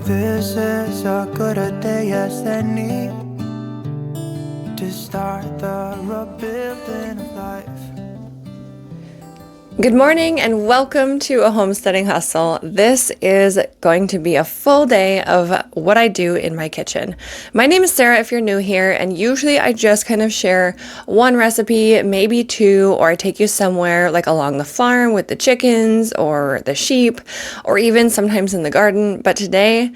This is a good a day as any to start the rebuilding of life. Good morning and welcome to a homesteading hustle. This is going to be a full day of what I do in my kitchen. My name is Sarah if you're new here, and usually I just kind of share one recipe, maybe two, or I take you somewhere like along the farm with the chickens or the sheep, or even sometimes in the garden. But today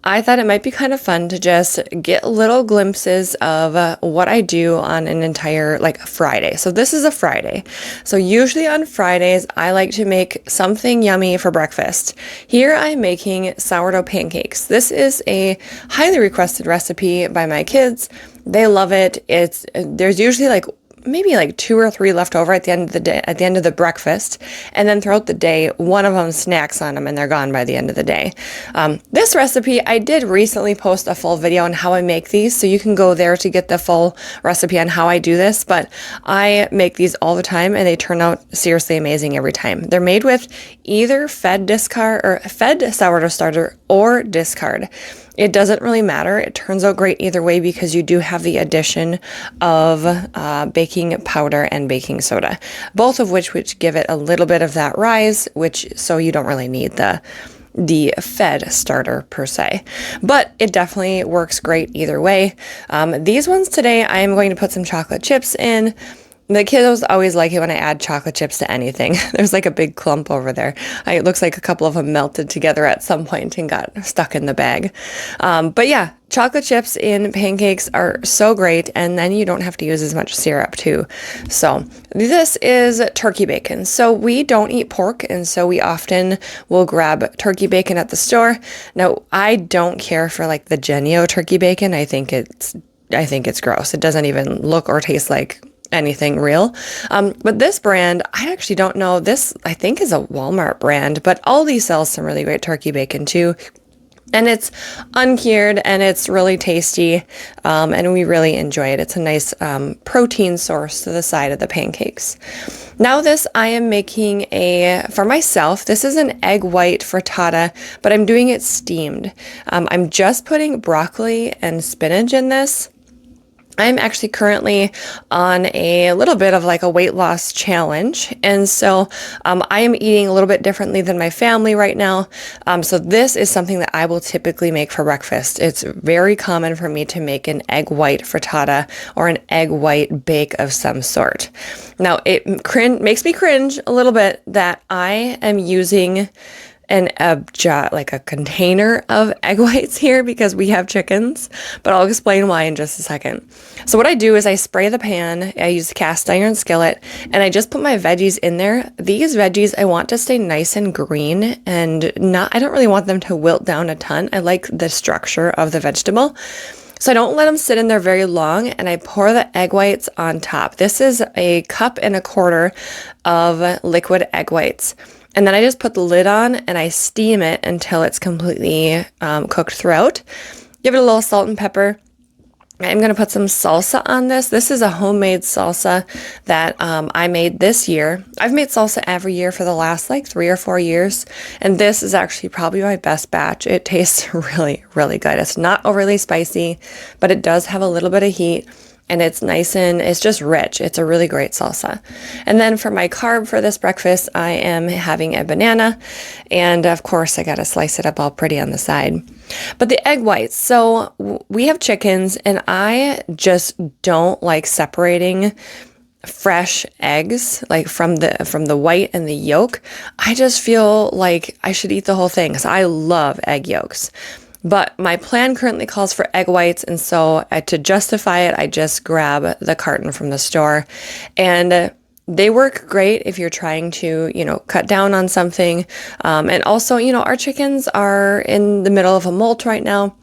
I thought it might be kind of fun to just get little glimpses of what I do on an entire Friday. So this is a Friday. So usually on Fridays, I like to make something yummy for breakfast. Here I'm making sourdough pancakes. This is a highly requested recipe by my kids. They love it. There's usually maybe two or three left over at the end of the day, at the end of the breakfast, and then throughout the day, one of them snacks on them and they're gone by the end of the day. This recipe, I did recently post a full video on how I make these, so you can go there to get the full recipe on how I do this, but I make these all the time and they turn out seriously amazing every time. They're made with either fed sourdough starter or discard. It doesn't really matter. It turns out great either way because you do have the addition of baking powder and baking soda, both of which give it a little bit of that rise, so you don't really need the fed starter per se, but it definitely works great either way. These ones today, I am going to put some chocolate chips in. The kiddos always like it when I add chocolate chips to anything. There's a big clump over there. It looks like a couple of them melted together at some point and got stuck in the bag. But yeah, chocolate chips in pancakes are so great, and then you don't have to use as much syrup too. So this is turkey bacon. So we don't eat pork, and so we often will grab turkey bacon at the store. Now, I don't care for the Jennie-O turkey bacon. I think it's gross. It doesn't even look or taste like anything real. But this brand, I actually don't know. This, I think, is a Walmart brand, but Aldi sells some really great turkey bacon too. And it's uncured and it's really tasty. And we really enjoy it. It's a nice protein source to the side of the pancakes. Now this I am making for myself. This is an egg white frittata, but I'm doing it steamed. I'm just putting broccoli and spinach in this. I'm actually currently on a little bit of a weight loss challenge. And so I am eating a little bit differently than my family right now. So this is something that I will typically make for breakfast. It's very common for me to make an egg white frittata or an egg white bake of some sort. Now it makes me cringe a little bit that I am using a container of egg whites here because we have chickens, but I'll explain why in just a second. So what I do is I spray the pan, I use a cast iron skillet, and I just put my veggies in there. These veggies, I want to stay nice and green and I don't really want them to wilt down a ton. I like the structure of the vegetable. So I don't let them sit in there very long, and I pour the egg whites on top. This is 1.25 cups of liquid egg whites. And then I just put the lid on and I steam it until it's completely cooked throughout. Give it a little salt and pepper. I'm going to put some salsa on this. This is a homemade salsa that I made this year. I've made salsa every year for the last 3 or 4 years. And this is actually probably my best batch. It tastes really, really good. It's not overly spicy, but it does have a little bit of heat. And it's nice and it's just rich. It's a really great salsa. And then for my carb for this breakfast, I am having a banana. And of course, I got to slice it up all pretty on the side. But the egg whites. So we have chickens and I just don't like separating fresh eggs from the white and the yolk. I just feel like I should eat the whole thing because I love egg yolks. But my plan currently calls for egg whites, and so to justify it, I just grab the carton from the store. And they work great if you're trying to, cut down on something. And also, our chickens are in the middle of a molt right now.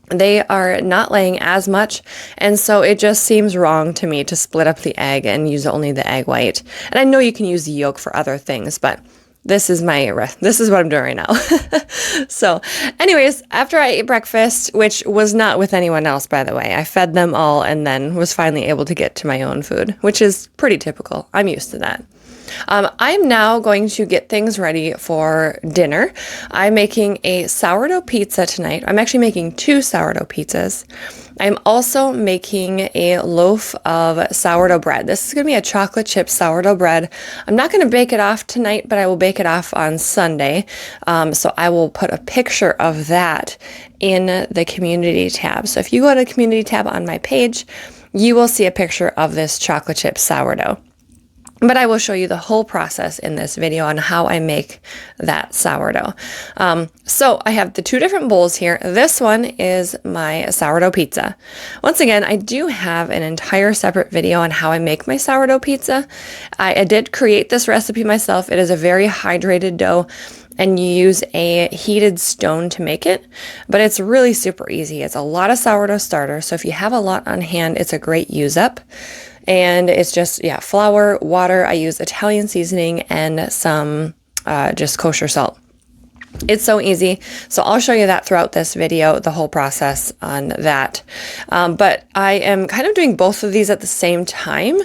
They are not laying as much, and so it just seems wrong to me to split up the egg and use only the egg white. And I know you can use the yolk for other things, but this is what I'm doing right now. So anyways, after I ate breakfast, which was not with anyone else, by the way, I fed them all and then was finally able to get to my own food, which is pretty typical. I'm used to that. I'm now going to get things ready for dinner. I'm making a sourdough pizza tonight. I'm actually making 2 sourdough pizzas. I'm also making a loaf of sourdough bread. This is going to be a chocolate chip sourdough bread. I'm not going to bake it off tonight, but I will bake it off on Sunday. So I will put a picture of that in the community tab. So if you go to the community tab on my page, you will see a picture of this chocolate chip sourdough. But I will show you the whole process in this video on how I make that sourdough. So I have the 2 different bowls here. This one is my sourdough pizza. Once again, I do have an entire separate video on how I make my sourdough pizza. I did create this recipe myself. It is a very hydrated dough, and you use a heated stone to make it, but it's really super easy. It's a lot of sourdough starter, so if you have a lot on hand, it's a great use up. And it's just, flour, water. I use Italian seasoning and some just kosher salt. It's so easy. So I'll show you that throughout this video, the whole process on that. But I am kind of doing both of these at the same time,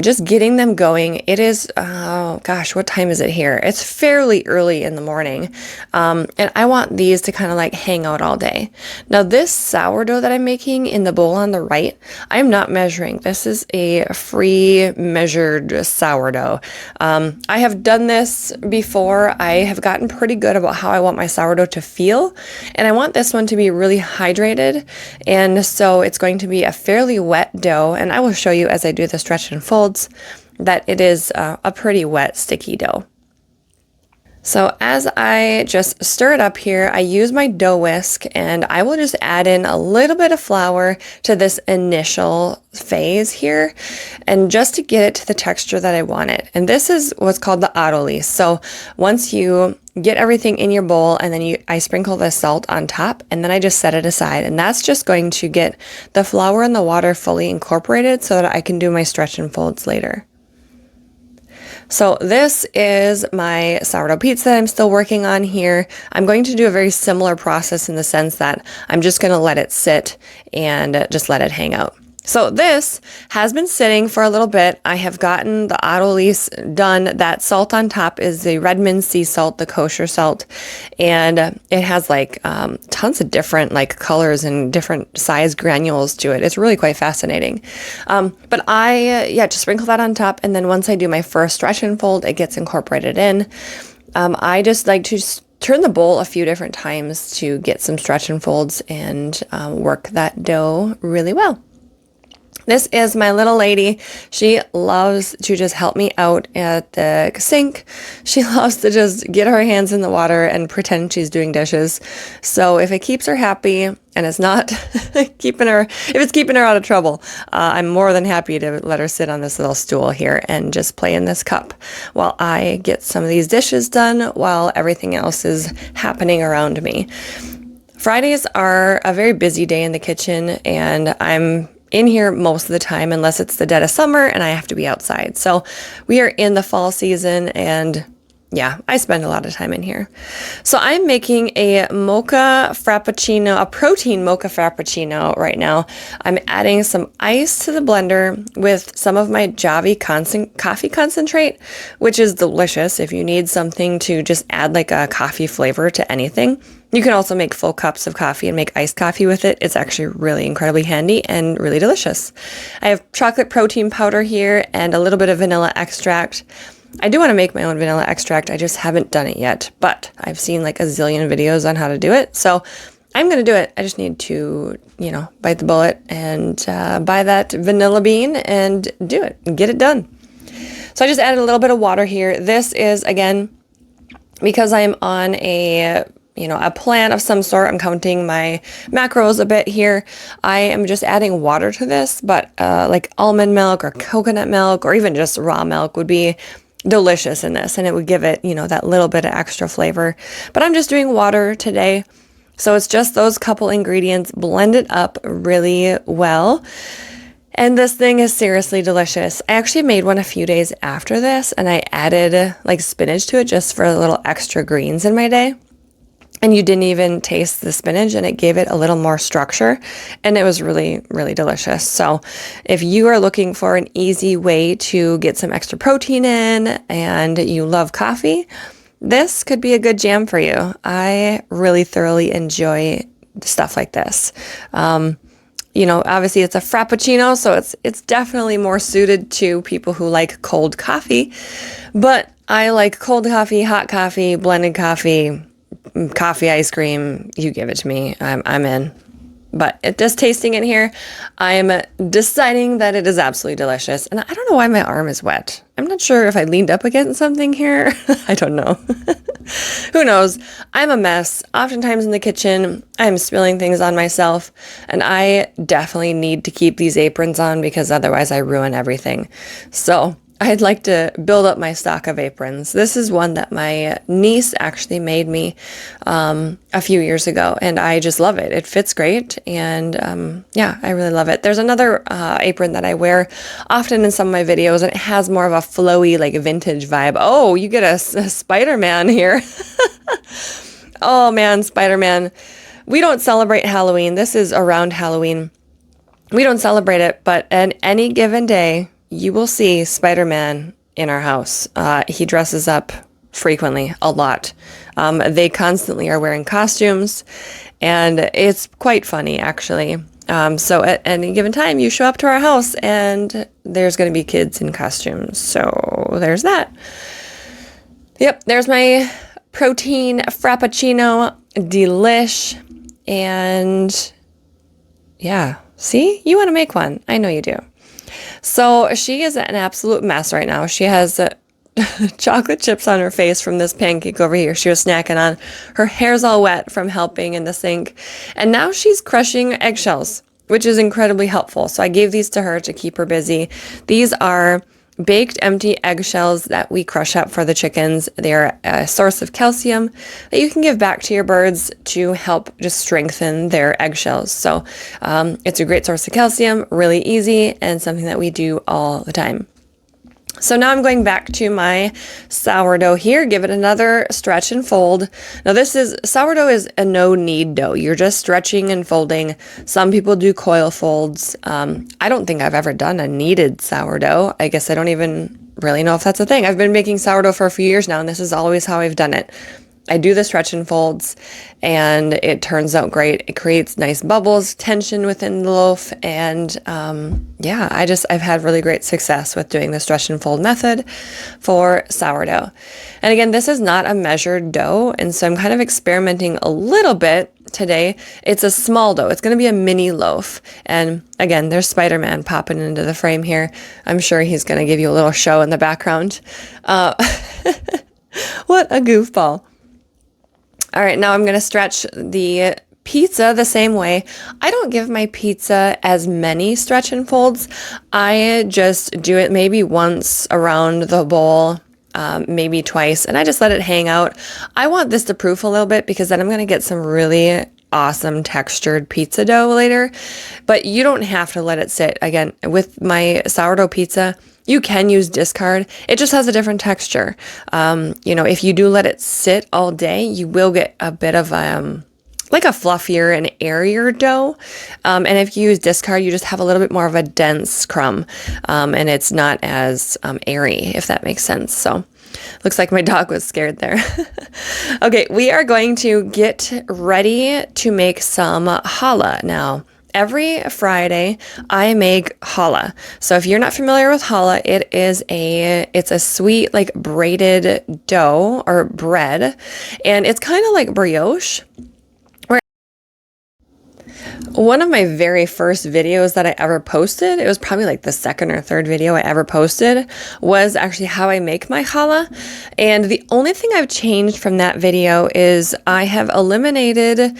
just getting them going. It is, oh gosh, what time is it here? It's fairly early in the morning. And I want these to kind of like hang out all day. Now this sourdough that I'm making in the bowl on the right, I'm not measuring. This is a free measured sourdough. I have done this before. I have gotten pretty good about how I want my sourdough to feel, and I want this one to be really hydrated, and so it's going to be a fairly wet dough, and I will show you as I do the stretch and folds that it is a pretty wet sticky dough. So as I just stir it up here, I use my dough whisk, and I will just add in a little bit of flour to this initial phase here, and just to get it to the texture that I want it. And this is what's called the autolyse. So once you get everything in your bowl, and then I sprinkle the salt on top, and then I just set it aside, and that's just going to get the flour and the water fully incorporated so that I can do my stretch and folds later. So this is my sourdough pizza that I'm still working on here. I'm going to do a very similar process in the sense that I'm just going to let it sit and just let it hang out. So this has been sitting for a little bit. I have gotten the autolyse done. That salt on top is the Redmond sea salt, the kosher salt, and it has like tons of different like colors and different size granules to it. It's really quite fascinating. But I just sprinkle that on top, and then once I do my first stretch and fold, it gets incorporated in. I just like to turn the bowl a few different times to get some stretch and folds and work that dough really well. This is my little lady. She loves to just help me out at the sink. She loves to just get her hands in the water and pretend she's doing dishes. So if it keeps her happy and it's not keeping her, if it's keeping her out of trouble, I'm more than happy to let her sit on this little stool here and just play in this cup while I get some of these dishes done while everything else is happening around me. Fridays are a very busy day in the kitchen, and I'm in here most of the time unless it's the dead of summer and I have to be outside. So we are in the fall season, and I spend a lot of time in here. So I'm making a mocha frappuccino, a protein mocha frappuccino right now. I'm adding some ice to the blender with some of my Javi coffee concentrate, which is delicious if you need something to just add like a coffee flavor to anything. You can also make full cups of coffee and make iced coffee with it. It's actually really incredibly handy and really delicious. I have chocolate protein powder here and a little bit of vanilla extract. I do want to make my own vanilla extract. I just haven't done it yet, but I've seen like a zillion videos on how to do it. So I'm going to do it. I just need to, bite the bullet and buy that vanilla bean and do it and get it done. So I just added a little bit of water here. This is, again, because I'm on a plan of some sort. I'm counting my macros a bit here. I am just adding water to this, but like almond milk or coconut milk or even just raw milk would be delicious in this, and it would give it, that little bit of extra flavor. But I'm just doing water today. So it's just those couple ingredients blended up really well. And this thing is seriously delicious. I actually made one a few days after this, and I added like spinach to it just for a little extra greens in my day. and you didn't even taste the spinach, and it gave it a little more structure, and it was really, really delicious. So if you are looking for an easy way to get some extra protein in and you love coffee, this could be a good jam for you. I really thoroughly enjoy stuff like this. Obviously it's a frappuccino, so it's definitely more suited to people who like cold coffee, but I like cold coffee, hot coffee, blended coffee, coffee ice cream. You give it to me. I'm in. But just tasting it here, I'm deciding that it is absolutely delicious. And I don't know why my arm is wet. I'm not sure if I leaned up against something here. I don't know. Who knows? I'm a mess. Oftentimes in the kitchen, I'm spilling things on myself. And I definitely need to keep these aprons on because otherwise I ruin everything. So I'd like to build up my stock of aprons. This is one that my niece actually made me a few years ago, and I just love it. It fits great, and I really love it. There's another apron that I wear often in some of my videos, and it has more of a flowy, like vintage vibe. Oh, you get a Spider-Man here. Oh man, Spider-Man. We don't celebrate Halloween. This is around Halloween. We don't celebrate it, but on any given day, you will see Spider-Man in our house. He dresses up frequently, a lot. They constantly are wearing costumes, and it's quite funny, actually. So at any given time, you show up to our house, and there's going to be kids in costumes. So there's that. Yep, there's my protein frappuccino delish. And yeah, see? You want to make one. I know you do. So she is an absolute mess right now. She has chocolate chips on her face from this pancake over here she was snacking on. Her hair's all wet from helping in the sink. And now she's crushing eggshells, which is incredibly helpful. So I gave these to her to keep her busy. These are baked empty eggshells that we crush up for the chickens. They're a source of calcium that you can give back to your birds to help just strengthen their eggshells. So it's a great source of calcium, really easy, and something that we do all the time. So now I'm going back to my sourdough here. Give it another stretch and fold. Now sourdough is a no-knead dough. You're just stretching and folding. Some people do coil folds. I don't think I've ever done a kneaded sourdough. I guess I don't even really know if that's a thing. I've been making sourdough for a few years now, and this is always how I've done it. I do the stretch and folds, and it turns out great. It creates nice bubbles, tension within the loaf, and I've had really great success with doing the stretch and fold method for sourdough. And again, this is not a measured dough, and so I'm kind of experimenting a little bit today. It's a small dough. It's going to be a mini loaf. And again, there's Spider-Man popping into the frame here. I'm sure he's going to give you a little show in the background. What a goofball. All right, now I'm going to stretch the pizza the same way. I don't give my pizza as many stretch and folds. I just do it maybe once around the bowl, maybe twice, and I just let it hang out. I want this to proof a little bit because then I'm going to get some really awesome textured pizza dough later, but you don't have to let it sit. Again, with my sourdough pizza, you can use discard. It just has a different texture. If you do let it sit all day, you will get a bit of like a fluffier and airier dough. And if you use discard, you just have a little bit more of a dense crumb. And it's not as airy, if that makes sense. So looks like my dog was scared there. Okay, we are going to get ready to make some challah now. Every Friday, I make challah. So if you're not familiar with challah, it's a sweet, like braided dough or bread, and it's kind of like brioche. One of my very first videos that I ever posted, it was probably like the second or third video I ever posted, was actually how I make my challah. And the only thing I've changed from that video is I have eliminated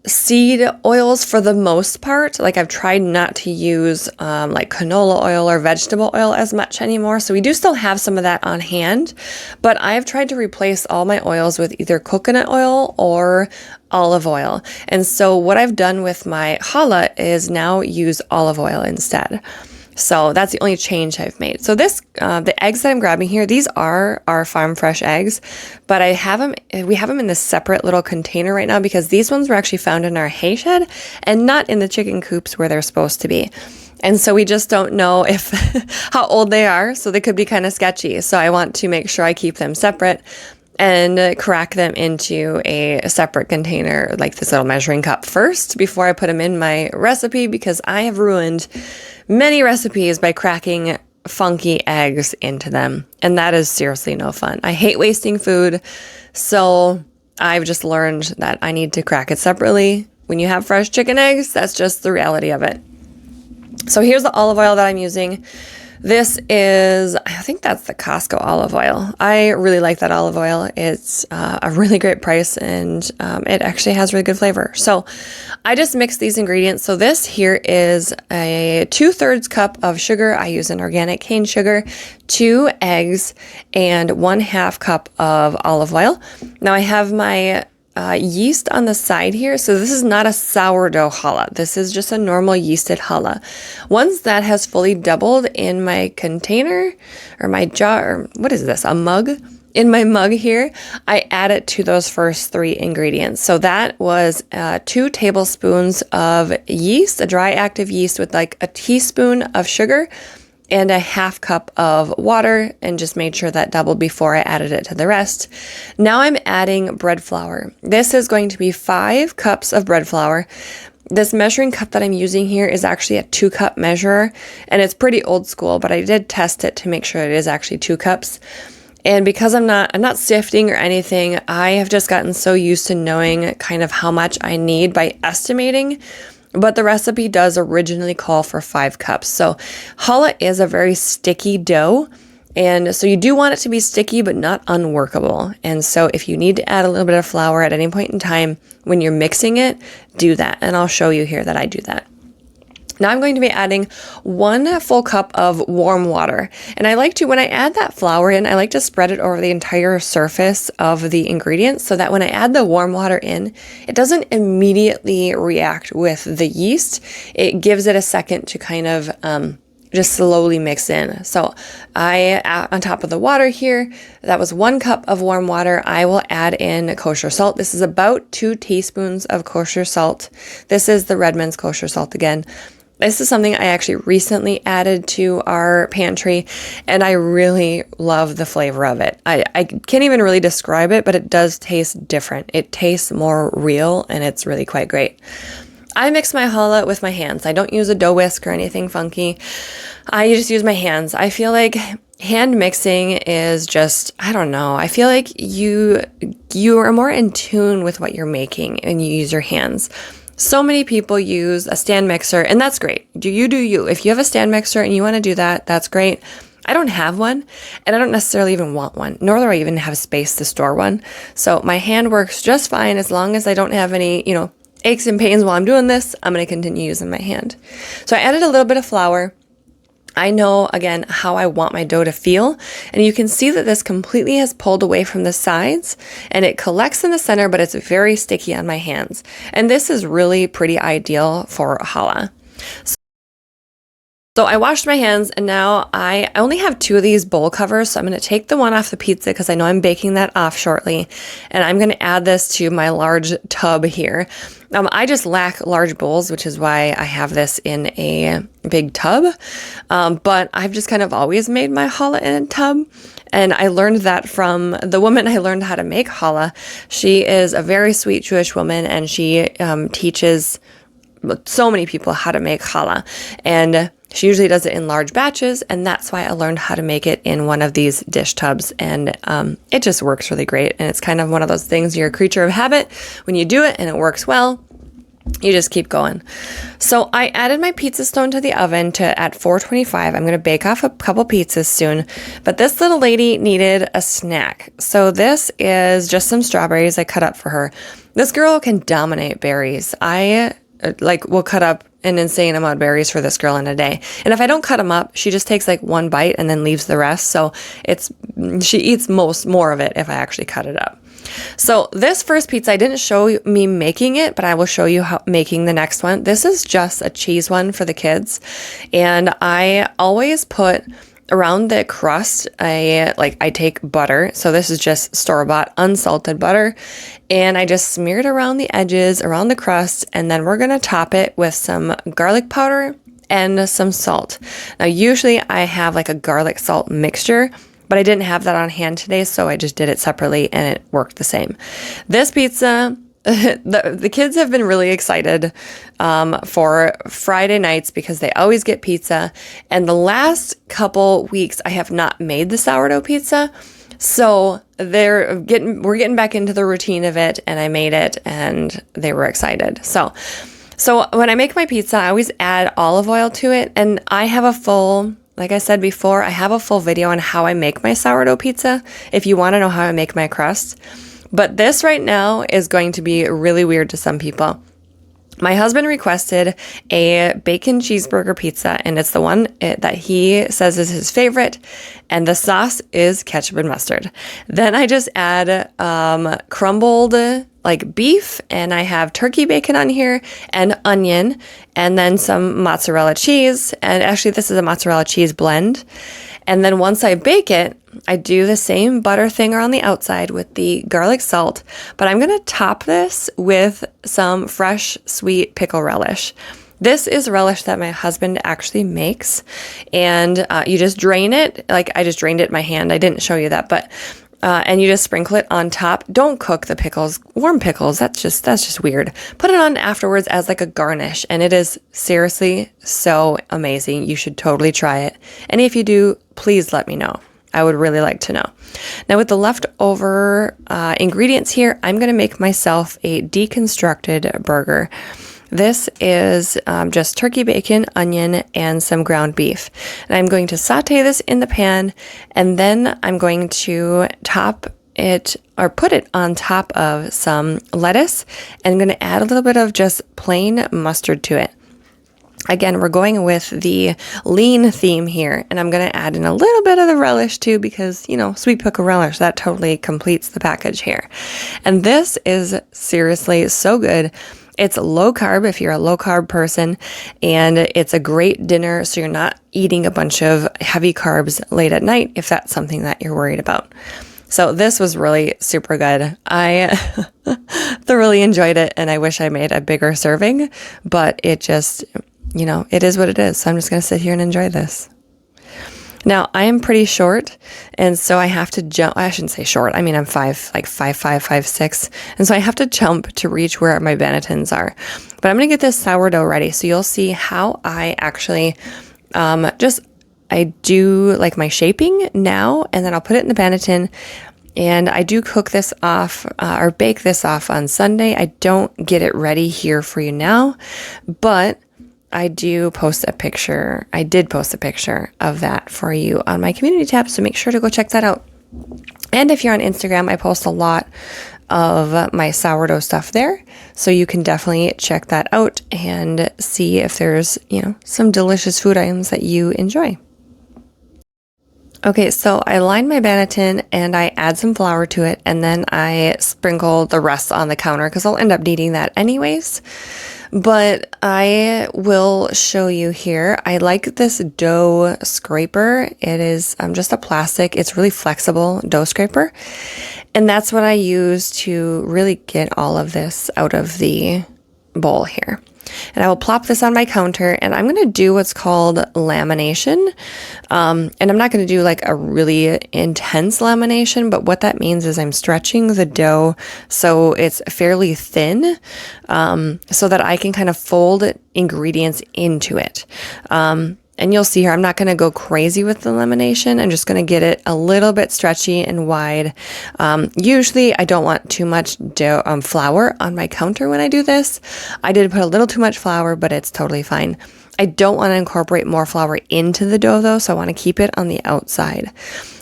seed oils for the most part. Like I've tried not to use like canola oil or vegetable oil as much anymore. So we do still have some of that on hand, but I've tried to replace all my oils with either coconut oil or olive oil. And so what I've done with my challah is now use olive oil instead. So that's the only change I've made. So this, the eggs that I'm grabbing here, these are our farm fresh eggs, but we have them in this separate little container right now because these ones were actually found in our hay shed and not in the chicken coops where they're supposed to be. And so we just don't know if how old they are, so they could be kind of sketchy. So I want to make sure I keep them separate and crack them into a separate container, like this little measuring cup first, before I put them in my recipe, because I have ruined many recipes by cracking funky eggs into them. And that is seriously no fun. I hate wasting food. So I've just learned that I need to crack it separately. When you have fresh chicken eggs, that's just the reality of it. So here's the olive oil that I'm using. This is, I think that's the Costco olive oil. I really like that olive oil. It's a really great price, and it actually has really good flavor. So I just mix these ingredients. So this here is a 2/3 cup of sugar. I use an organic cane sugar, 2 eggs, and 1/2 cup of olive oil. Now I have my yeast on the side here. So this is not a sourdough challah. This is just a normal yeasted challah. Once that has fully doubled in my container or my jar, or what is this, a mug? In my mug here, I add it to those first 3 ingredients. So that was 2 tablespoons of yeast, a dry active yeast with like a teaspoon of sugar, and a 1/2 cup of water, and just made sure that doubled before I added it to the rest. Now I'm adding bread flour. This is going to be 5 cups of bread flour. This measuring cup that I'm using here is actually a 2-cup measurer, and it's pretty old school, but I did test it to make sure it is actually 2 cups. And because I'm not sifting or anything, I have just gotten so used to knowing kind of how much I need by estimating. But the recipe does originally call for 5 cups. So challah is a very sticky dough. And so you do want it to be sticky, but not unworkable. And so if you need to add a little bit of flour at any point in time when you're mixing it, do that. And I'll show you here that I do that. Now I'm going to be adding 1 full cup of warm water. And I like to, when I add that flour in, I like to spread it over the entire surface of the ingredients so that when I add the warm water in, it doesn't immediately react with the yeast. It gives it a second to kind of just slowly mix in. So on top of the water here, that was 1 cup of warm water. I will add in kosher salt. This is about 2 teaspoons of kosher salt. This is the Redmond's kosher salt again. This is something I actually recently added to our pantry, and I really love the flavor of it. I can't even really describe it, but it does taste different. It tastes more real, and it's really quite great. I mix my challah with my hands. I don't use a dough whisk or anything funky. I just use my hands. I feel like hand mixing is just, I don't know. I feel like you are more in tune with what you're making and you use your hands. So many people use a stand mixer, and that's great. Do you. If you have a stand mixer and you want to do that, that's great. I don't have one, and I don't necessarily even want one, nor do I even have space to store one. So my hand works just fine as long as I don't have any, aches and pains while I'm doing this. I'm going to continue using my hand. So I added a little bit of flour. I know, again, how I want my dough to feel. And you can see that this completely has pulled away from the sides and it collects in the center, but it's very sticky on my hands. And this is really pretty ideal for challah. So I washed my hands, and now I only have 2 of these bowl covers. So I'm going to take the one off the pizza because I know I'm baking that off shortly. And I'm going to add this to my large tub here. I just lack large bowls, which is why I have this in a big tub. But I've just kind of always made my challah in a tub. And I learned that from the woman I learned how to make challah. She is a very sweet Jewish woman, and she teaches so many people how to make challah. And she usually does it in large batches, and that's why I learned how to make it in one of these dish tubs. And it just works really great. And it's kind of one of those things, you're a creature of habit. When you do it and it works well, you just keep going. So I added my pizza stone to the oven at 425. I'm going to bake off a couple pizzas soon. But this little lady needed a snack. So this is just some strawberries I cut up for her. This girl can dominate berries. I will cut up an insane amount of berries for this girl in a day. And if I don't cut them up, she just takes like 1 bite and then leaves the rest. So she eats more of it if I actually cut it up. So this first pizza, I didn't show me making it, but I will show you how making the next one. This is just a cheese one for the kids. And I always put around the crust, I take butter. So this is just store-bought unsalted butter. And I just smear it around the edges, around the crust. And then we're going to top it with some garlic powder and some salt. Now, usually I have like a garlic salt mixture, but I didn't have that on hand today, so I just did it separately and it worked the same. This pizza, the kids have been really excited for Friday nights because they always get pizza. And the last couple weeks, I have not made the sourdough pizza. So we're getting back into the routine of it, and I made it and they were excited. So when I make my pizza, I always add olive oil to it, and I have like I said before, I have a full video on how I make my sourdough pizza if you want to know how I make my crust. But this right now is going to be really weird to some people. My husband requested a bacon cheeseburger pizza, and it's the one that he says is his favorite, and the sauce is ketchup and mustard. Then I just add crumbled like beef, and I have turkey bacon on here and onion, and then some mozzarella cheese. And actually, this is a mozzarella cheese blend. And then once I bake it, I do the same butter thing around the outside with the garlic salt, but I'm going to top this with some fresh sweet pickle relish. This is relish that my husband actually makes, and you just drain it. Like I just drained it in my hand. I didn't show you that, but and you just sprinkle it on top. Don't cook the pickles, warm pickles. That's just weird. Put it on afterwards as like a garnish, and it is seriously so amazing. You should totally try it. And if you do, please let me know. I would really like to know. Now with the leftover ingredients here, I'm going to make myself a deconstructed burger. This is just turkey bacon, onion, and some ground beef. And I'm going to saute this in the pan, and then I'm going to top it or put it on top of some lettuce, and I'm going to add a little bit of just plain mustard to it. Again, we're going with the lean theme here, and I'm going to add in a little bit of the relish too because, sweet pickle relish, that totally completes the package here. And this is seriously so good. It's low carb if you're a low carb person, and it's a great dinner so you're not eating a bunch of heavy carbs late at night if that's something that you're worried about. So this was really super good. I thoroughly enjoyed it, and I wish I made a bigger serving, but it just, it is what it is. So I'm just going to sit here and enjoy this. Now, I am pretty short, and so I have to jump. I shouldn't say short. I mean, I'm 5'6", and so I have to jump to reach where my bannetons are. But I'm going to get this sourdough ready, so you'll see how I actually I do like my shaping now, and then I'll put it in the banneton, and I do cook this off or bake this off on Sunday. I don't get it ready here for you now, but I did post a picture of that for you on my community tab, so make sure to go check that out. And if you're on Instagram, I post a lot of my sourdough stuff there, so you can definitely check that out and see if there's, some delicious food items that you enjoy. Okay, so I line my banneton and I add some flour to it, and then I sprinkle the rest on the counter because I'll end up needing that anyways. But I will show you here. I like this dough scraper. It is just a plastic. It's really flexible dough scraper. And that's what I use to really get all of this out of the bowl here. And I will plop this on my counter, and I'm going to do what's called lamination. And I'm not going to do like a really intense lamination, but what that means is I'm stretching the dough so it's fairly thin, so that I can kind of fold ingredients into it. And you'll see here, I'm not going to go crazy with the lamination. I'm just going to get it a little bit stretchy and wide. Usually I don't want too much flour on my counter when I do this. I did put a little too much flour, but it's totally fine. I don't want to incorporate more flour into the dough though, so I want to keep it on the outside.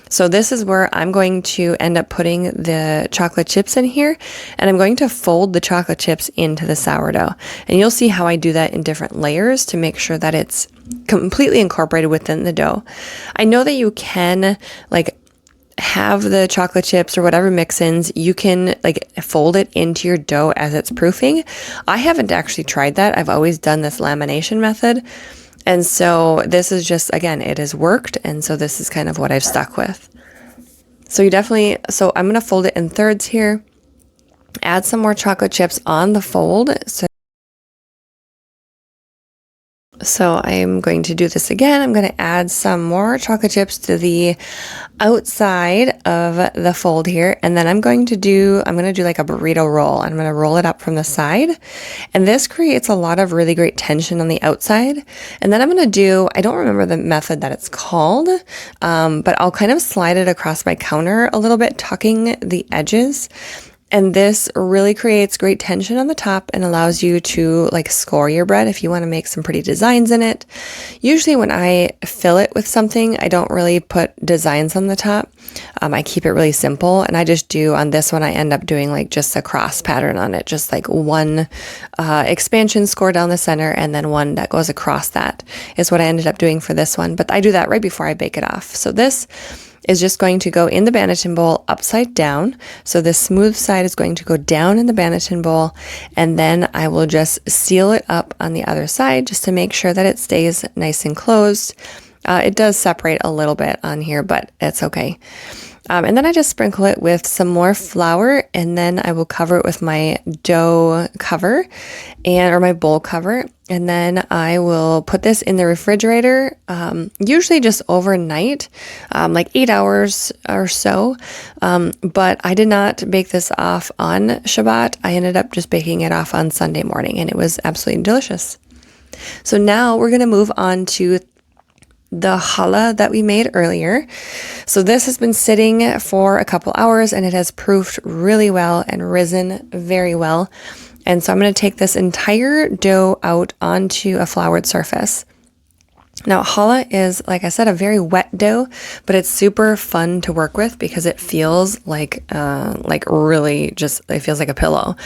So this is where I'm going to end up putting the chocolate chips in here, and I'm going to fold the chocolate chips into the sourdough. And you'll see how I do that in different layers to make sure that it's completely incorporated within the dough. I know that you can have the chocolate chips or whatever mix-ins, you can like fold it into your dough as it's proofing. I haven't actually tried that. I've always done this lamination method. And so this is just, again, it has worked. And so this is kind of what I've stuck with. So I'm going to fold it in thirds here, add some more chocolate chips on the fold. So I'm going to do this again. I'm going to add some more chocolate chips to the outside of the fold here. And then I'm going to do like a burrito roll. I'm going to roll it up from the side. And this creates a lot of really great tension on the outside. And then I'm going to I don't remember the method that it's called, but I'll kind of slide it across my counter a little bit, tucking the edges. And this really creates great tension on the top and allows you to like score your bread if you want to make some pretty designs in it. Usually when I fill it with something, I don't really put designs on the top. I keep it really simple, and I just do on this one, I end up doing like just a cross pattern on it, just like one expansion score down the center and then one that goes across. That is what I ended up doing for this one, but I do that right before I bake it off. So this is just going to go in the Banneton bowl upside down. So the smooth side is going to go down in the Banneton bowl, and then I will just seal it up on the other side just to make sure that it stays nice and closed. It does separate a little bit on here, but it's okay. And then I just sprinkle it with some more flour, and then I will cover it with my dough cover or my bowl cover. And then I will put this in the refrigerator, usually just overnight, like 8 hours or so. But I did not bake this off on Shabbat. I ended up just baking it off on Sunday morning, and it was absolutely delicious. So now we're going to move on to the challah that we made earlier. So this has been sitting for a couple hours, and it has proofed really well and risen very well. And so I'm going to take this entire dough out onto a floured surface. Now, challah is, like I said, a very wet dough, but it's super fun to work with because it feels like really just, it feels like a pillow.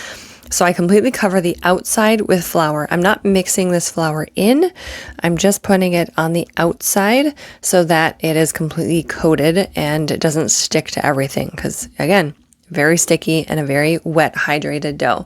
So I completely cover the outside with flour. I'm not mixing this flour in. I'm just putting it on the outside so that it is completely coated and it doesn't stick to everything because, again, very sticky and a very wet, hydrated dough.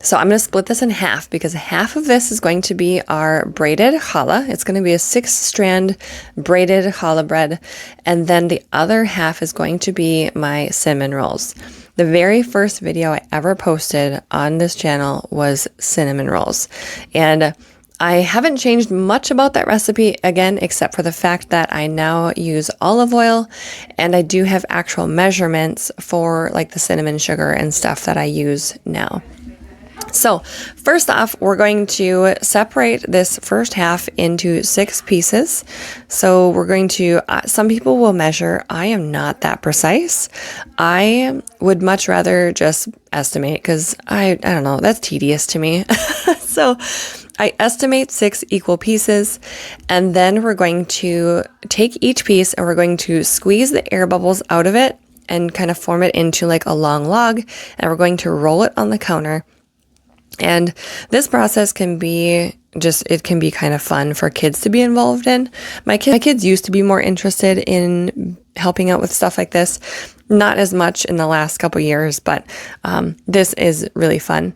So I'm going to split this in half because half of this is going to be our braided challah. It's going to be a 6-strand braided challah bread. And then the other half is going to be my cinnamon rolls. The very first video I ever posted on this channel was cinnamon rolls. And I haven't changed much about that recipe, again, except for the fact that I now use olive oil, and I do have actual measurements for like the cinnamon sugar and stuff that I use now. So first off, we're going to separate this first half into 6 pieces. So we're going to, some people will measure. I am not that precise. I would much rather just estimate because I don't know, that's tedious to me. So I estimate 6 equal pieces, and then we're going to take each piece and we're going to squeeze the air bubbles out of it and kind of form it into like a long log, and we're going to roll it on the counter. And this process can be kind of fun for kids to be involved in. My kids used to be more interested in helping out with stuff like this. Not as much in the last couple years, but this is really fun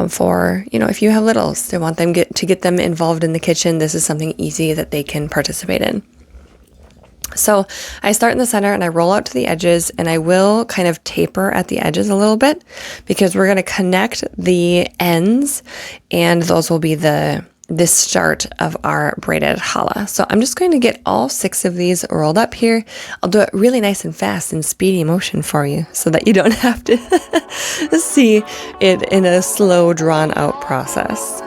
for, if you have littles, to want them to get them involved in the kitchen. This is something easy that they can participate in. So I start in the center and I roll out to the edges, and I will kind of taper at the edges a little bit because we're going to connect the ends, and those will be the start of our braided challah. So I'm just going to get all 6 of these rolled up here. I'll do it really nice and fast in speedy motion for you so that you don't have to see it in a slow, drawn out process.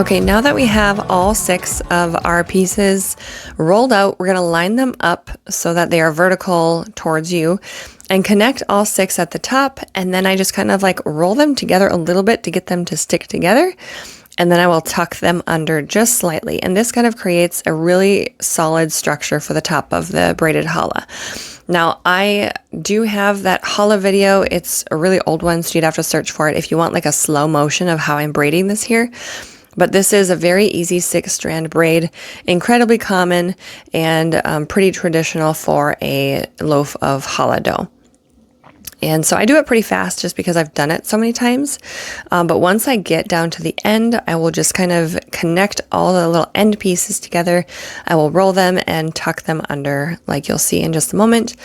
Okay, now that we have all 6 of our pieces rolled out, we're gonna line them up so that they are vertical towards you and connect all 6 at the top. And then I just kind of like roll them together a little bit to get them to stick together. And then I will tuck them under just slightly. And this kind of creates a really solid structure for the top of the braided challah. Now, I do have that challah video. It's a really old one, so you'd have to search for it if you want like a slow motion of how I'm braiding this here. But this is a very easy 6-strand braid, incredibly common and pretty traditional for a loaf of challah dough. And so I do it pretty fast just because I've done it so many times. But once I get down to the end, I will just kind of connect all the little end pieces together. I will roll them and tuck them under, like you'll see in just a moment.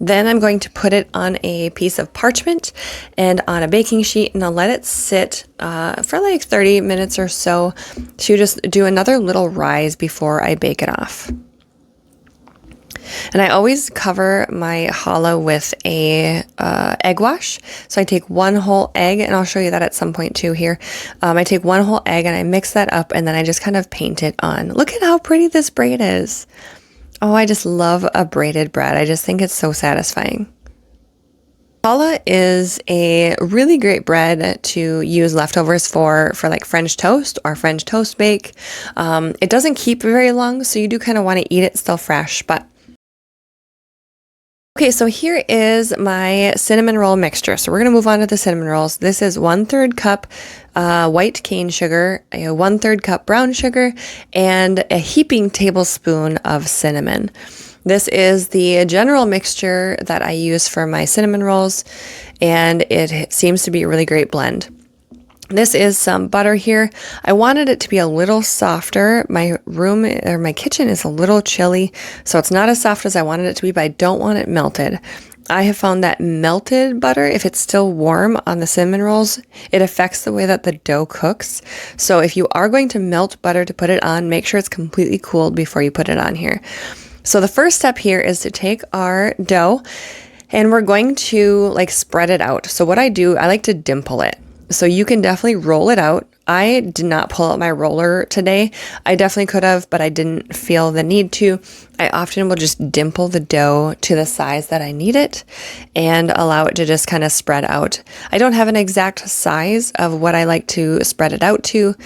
Then I'm going to put it on a piece of parchment and on a baking sheet, and I'll let it sit for like 30 minutes or so to just do another little rise before I bake it off. And I always cover my challah with a egg wash. So I take 1 whole egg, and I'll show you that at some point too here. I take 1 whole egg and I mix that up, and then I just kind of paint it on. Look at how pretty this braid is. Oh, I just love a braided bread. I just think it's so satisfying. Challah is a really great bread to use leftovers for like French toast or French toast bake. It doesn't keep very long, so you do kind of want to eat it still fresh, but okay, so here is my cinnamon roll mixture. So we're going to move on to the cinnamon rolls. This is 1/3 cup white cane sugar, 1/3 cup brown sugar, and a heaping tablespoon of cinnamon. This is the general mixture that I use for my cinnamon rolls, and it seems to be a really great blend. This is some butter here. I wanted it to be a little softer. My room or my kitchen is a little chilly, so it's not as soft as I wanted it to be, but I don't want it melted. I have found that melted butter, if it's still warm on the cinnamon rolls, it affects the way that the dough cooks. So if you are going to melt butter to put it on, make sure it's completely cooled before you put it on here. So the first step here is to take our dough and we're going to like spread it out. So what I do, I like to dimple it. So you can definitely roll it out. I did not pull out my roller today. I definitely could have, but I didn't feel the need to. I often will just dimple the dough to the size that I need it and allow it to just kind of spread out. I don't have an exact size of what I like to spread it out to,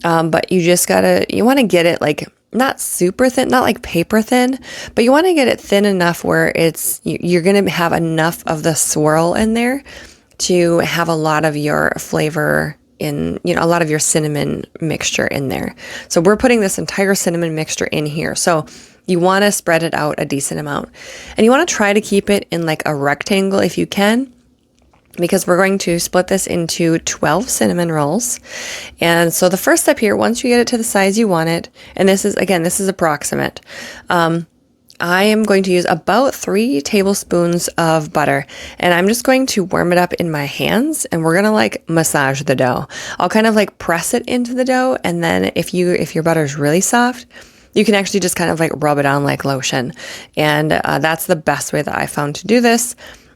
but you want to get it like not super thin, not like paper thin, but you want to get it thin enough where you're going to have enough of the swirl in there to have a lot of your flavor in, a lot of your cinnamon mixture in there. So we're putting this entire cinnamon mixture in here. So you want to spread it out a decent amount. And you want to try to keep it in like a rectangle if you can, because we're going to split this into 12 cinnamon rolls. And so the first step here, once you get it to the size you want it, and this is approximate, I am going to use about 3 tablespoons of butter, and I'm just going to warm it up in my hands, and we're going to like massage the dough. I'll kind of like press it into the dough, and then if your butter is really soft, you can actually just kind of like rub it on like lotion. And that's the best way that I found to do this.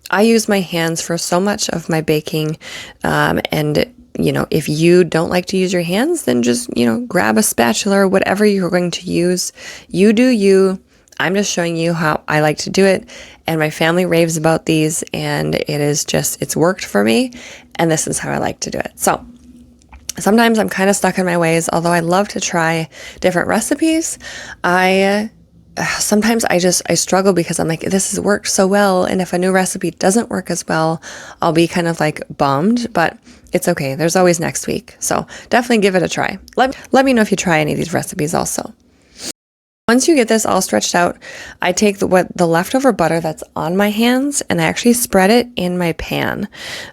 I use my hands for so much of my baking, and if you don't like to use your hands, then just, grab a spatula or whatever you're going to use. You do you. I'm just showing you how I like to do it, and my family raves about these, and it's worked for me, and this is how I like to do it. So sometimes I'm kind of stuck in my ways, although I love to try different recipes. Sometimes I struggle because I'm like, this has worked so well, and if a new recipe doesn't work as well, I'll be kind of like bummed, but it's okay. There's always next week. So definitely give it a try. Let me know if you try any of these recipes also. Once you get this all stretched out, I take the leftover butter that's on my hands and I actually spread it in my pan.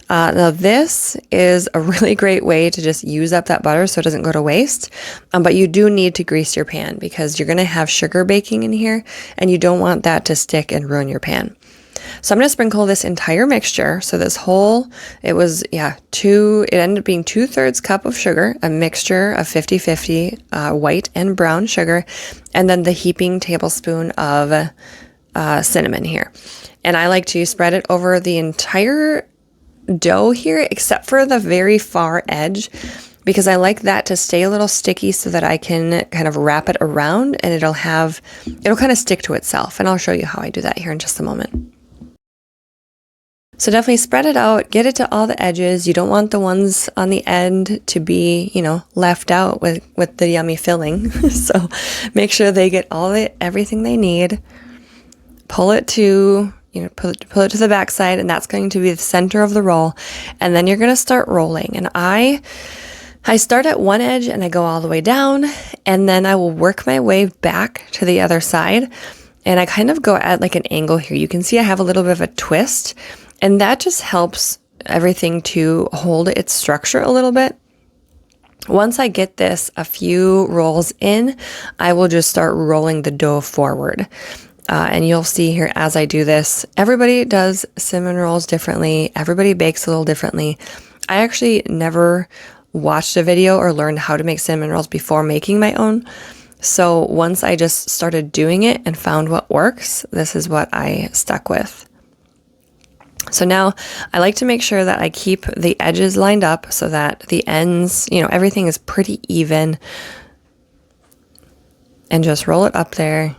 Now this is a really great way to just use up that butter so it doesn't go to waste. But you do need to grease your pan because you're going to have sugar baking in here and you don't want that to stick and ruin your pan. So I'm going to sprinkle this entire mixture. So this whole, it ended up being 2/3 cup of sugar, a mixture of 50-50 white and brown sugar, and then the heaping tablespoon of cinnamon here. And I like to spread it over the entire dough here, except for the very far edge because I like that to stay a little sticky so that I can kind of wrap it around and it'll kind of stick to itself. And I'll show you how I do that here in just a moment. So definitely spread it out, get it to all the edges. You don't want the ones on the end to be, left out with the yummy filling. So make sure they get everything they need. Pull it to the back side, and that's going to be the center of the roll. And then you're going to start rolling. And I start at one edge and I go all the way down, and then I will work my way back to the other side. And I kind of go at like an angle here. You can see I have a little bit of a twist, and that just helps everything to hold its structure a little bit. Once I get this a few rolls in, I will just start rolling the dough forward. And you'll see here as I do this, everybody does cinnamon rolls differently. Everybody bakes a little differently. I actually never watched a video or learned how to make cinnamon rolls before making my own. So once I just started doing it and found what works, this is what I stuck with. So now I like to make sure that I keep the edges lined up so that the ends, everything is pretty even, and just roll it up there.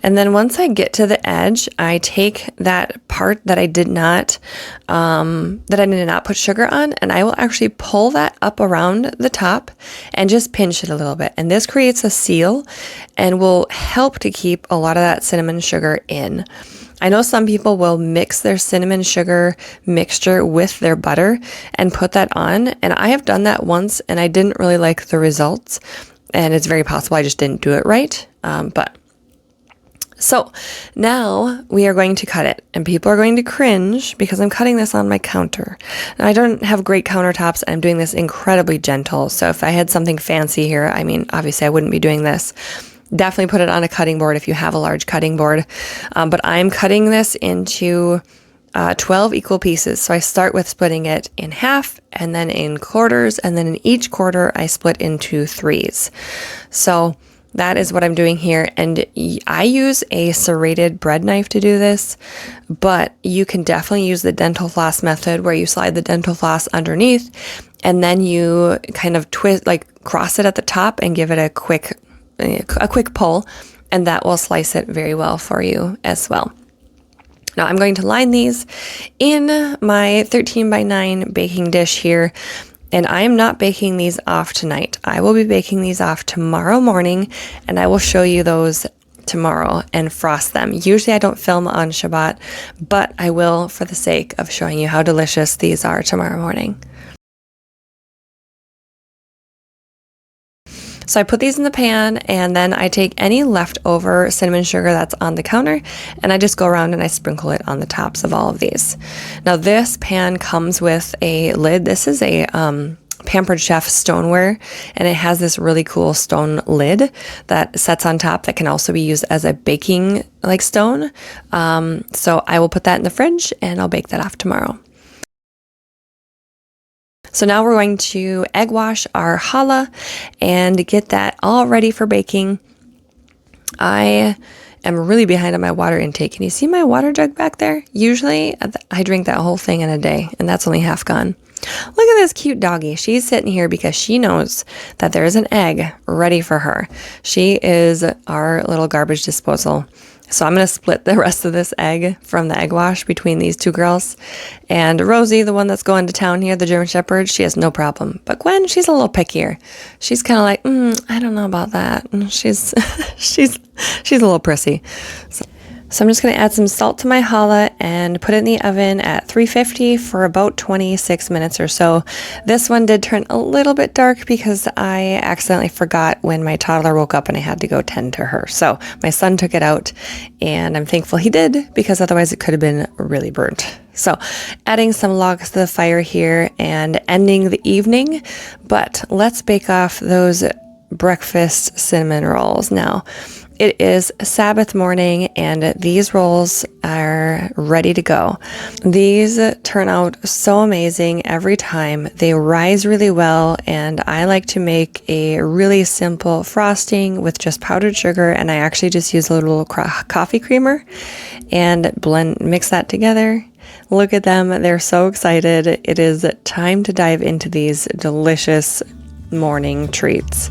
And then once I get to the edge, I take that part that I did not put sugar on, and I will actually pull that up around the top and just pinch it a little bit. And this creates a seal and will help to keep a lot of that cinnamon sugar in. I know some people will mix their cinnamon sugar mixture with their butter and put that on. And I have done that once and I didn't really like the results. And it's very possible I just didn't do it right. So now we are going to cut it, and people are going to cringe because I'm cutting this on my counter. Now, I don't have great countertops, and I'm doing this incredibly gentle. So if I had something fancy here, obviously I wouldn't be doing this. Definitely put it on a cutting board if you have a large cutting board. But I'm cutting this into 12 equal pieces. So I start with splitting it in half and then in quarters, and then in each quarter I split into threes. So that is what I'm doing here. And I use a serrated bread knife to do this, but you can definitely use the dental floss method where you slide the dental floss underneath and then you kind of twist, cross it at the top and give it a quick pull, and that will slice it very well for you as well. Now I'm going to line these in my 13 by 9 baking dish here. And I am not baking these off tonight. I will be baking these off tomorrow morning, and I will show you those tomorrow and frost them. Usually I don't film on Shabbat, but I will for the sake of showing you how delicious these are tomorrow morning. So I put these in the pan, and then I take any leftover cinnamon sugar that's on the counter, and I just go around and I sprinkle it on the tops of all of these. Now this pan comes with a lid. This is a Pampered Chef stoneware, and it has this really cool stone lid that sets on top that can also be used as a baking stone. So I will put that in the fridge, and I'll bake that off tomorrow. So now we're going to egg wash our challah and get that all ready for baking. I am really behind on my water intake. Can you see my water jug back there? Usually I drink that whole thing in a day, and that's only half gone. Look at this cute doggy. She's sitting here because she knows that there is an egg ready for her. She is our little garbage disposal. So I'm going to split the rest of this egg from the egg wash between these two girls. And Rosie, the one that's going to town here, the German Shepherd, she has no problem. But Gwen, she's a little pickier. She's kind of like, I don't know about that. She's a little prissy. So I'm just going to add some salt to my challah and put it in the oven at 350 for about 26 minutes or so. This one did turn a little bit dark because I accidentally forgot when my toddler woke up and I had to go tend to her. So my son took it out, and I'm thankful he did because otherwise it could have been really burnt. So adding some logs to the fire here and ending the evening, but let's bake off those breakfast cinnamon rolls now. It is Sabbath morning, and these rolls are ready to go. These turn out so amazing every time. They rise really well, and I like to make a really simple frosting with just powdered sugar, and I actually just use a little coffee creamer and mix that together. Look at them. They're so excited. It is time to dive into these delicious morning treats.